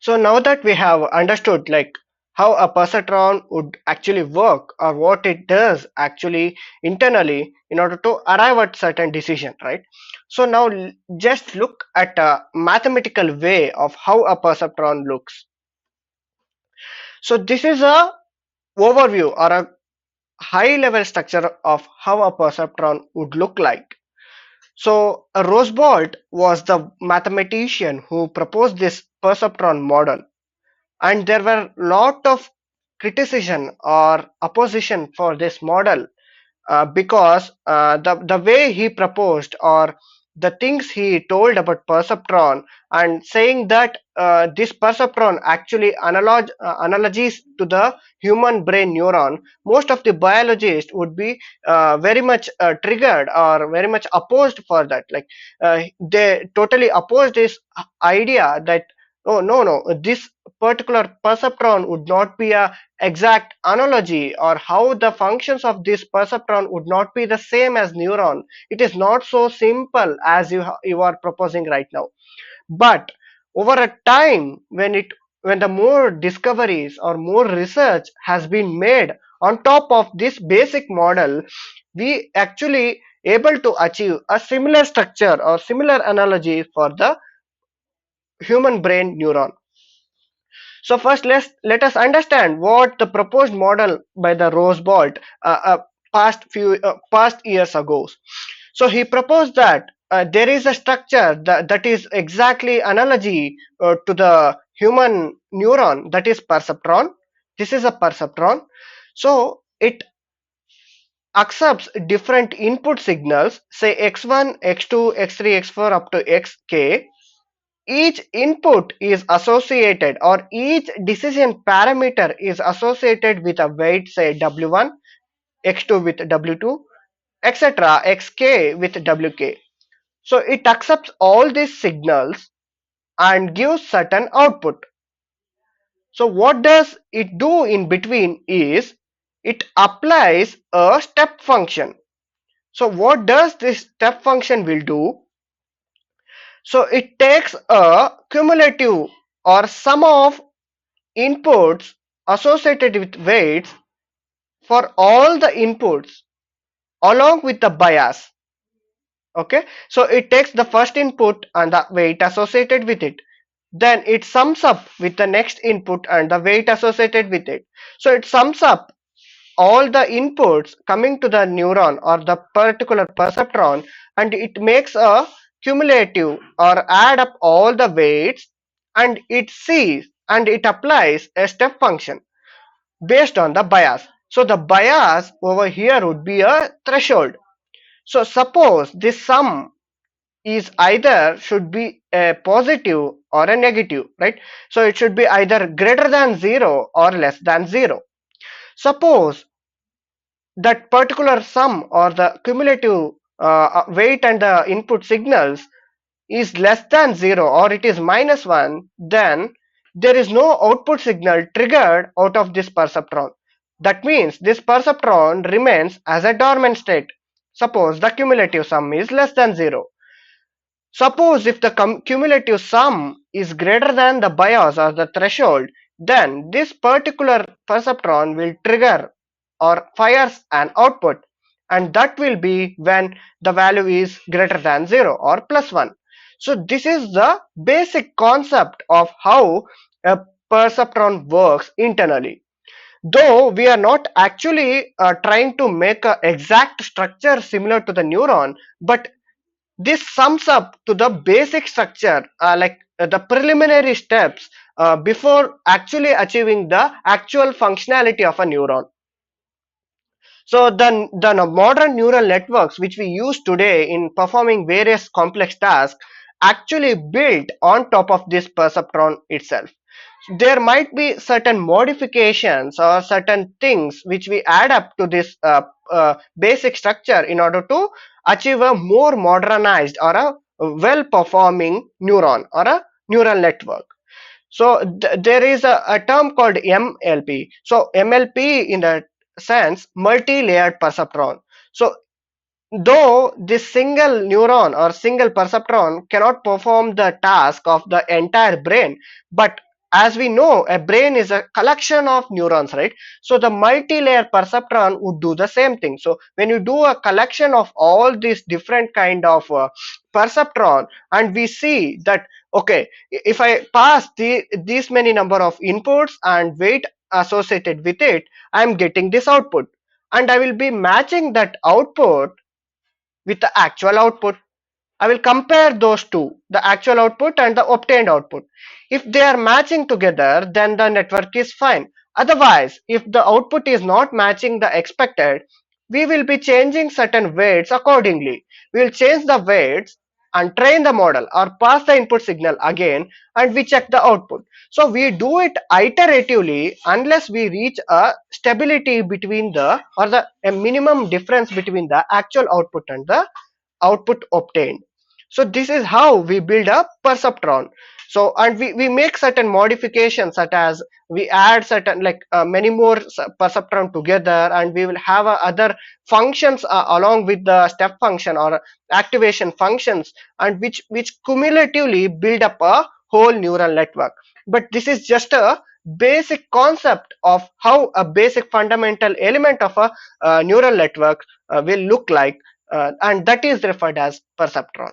So now that we have understood like how a perceptron would actually work or what it does actually internally in order to arrive at certain decision, right? So now just look at a mathematical way of how a perceptron looks. So this is a overview or a high level structure of how a perceptron would look like. So Rosebolt was the mathematician who proposed this perceptron model, and there were lot of criticism or opposition for this model because the way he proposed or the things he told about perceptron and saying that this perceptron actually analogies to the human brain neuron, most of the biologists would be very much triggered or very much opposed for that. Like they totally opposed this idea that oh no, this particular perceptron would not be a exact analogy, or how the functions of this perceptron would not be the same as neuron. It is not so simple as you are proposing right now. But over a time, when the more discoveries or more research has been made on top of this basic model, we actually able to achieve a similar structure or similar analogy for the human brain neuron. So first, let us understand what the proposed model by the Rosebolt past years ago. So he proposed that there is a structure that is exactly analogy to the human neuron, that is perceptron. This is a perceptron. So it accepts different input signals, say x1, x2, x3, x4 up to xk. Each input is associated, or each decision parameter is associated with a weight, say w1, x2 with w2, etc., xk with wk. So it accepts all these signals and gives certain output. So what does it do in between is it applies a step function. So what does this step function will do? So it takes a cumulative or sum of inputs associated with weights for all the inputs along with the bias. Okay, so it takes the first input and the weight associated with it, then it sums up with the next input and the weight associated with it. So it sums up all the inputs coming to the neuron or the particular perceptron, and it makes a cumulative or add up all the weights, and it sees and it applies a step function based on the bias. So the bias over here would be a threshold. So suppose this sum is either should be a positive or a negative, right? So it should be either greater than 0 or less than 0. Suppose that particular sum or the cumulative weight and the input signals is less than 0 or it is -1, then there is no output signal triggered out of this perceptron. That means this perceptron remains as a dormant state. Suppose the cumulative sum is less than 0. Suppose if the cumulative sum is greater than the bias or the threshold, then this particular perceptron will trigger or fires an output, and that will be when the value is greater than 0 or +1. So this is the basic concept of how a perceptron works internally. Though we are not actually trying to make an exact structure similar to the neuron, but this sums up to the basic structure, the preliminary steps before actually achieving the actual functionality of a neuron. So the modern neural networks which we use today in performing various complex tasks actually built on top of this perceptron itself. There might be certain modifications or certain things which we add up to this basic structure in order to achieve a more modernized or a well performing neuron or a neural network. So there is a term called MLP. So MLP in the sense multi-layered perceptron. So though this single neuron or single perceptron cannot perform the task of the entire brain, but as we know, a brain is a collection of neurons, right? So the multi-layer perceptron would do the same thing. So when you do a collection of all these different kind of perceptron, and we see that, okay, if I pass these many number of inputs and weight associated with it, I am getting this output, and I will be matching that output with the actual output. I will compare those two, the actual output and the obtained output. If they are matching together, then the network is fine. Otherwise, if the output is not matching the expected, we will be changing certain weights accordingly. We will change the weights and train the model or pass the input signal again, and we check the output. So we do it iteratively unless we reach a stability between the, or the a minimum difference between the actual output and the output obtained. So this is how we build a perceptron. So, and we make certain modifications, such as we add certain, like many more perceptron together, and we will have other functions along with the step function or activation functions, and which cumulatively build up a whole neural network. But this is just a basic concept of how a basic fundamental element of a neural network will look like, and that is referred as perceptron.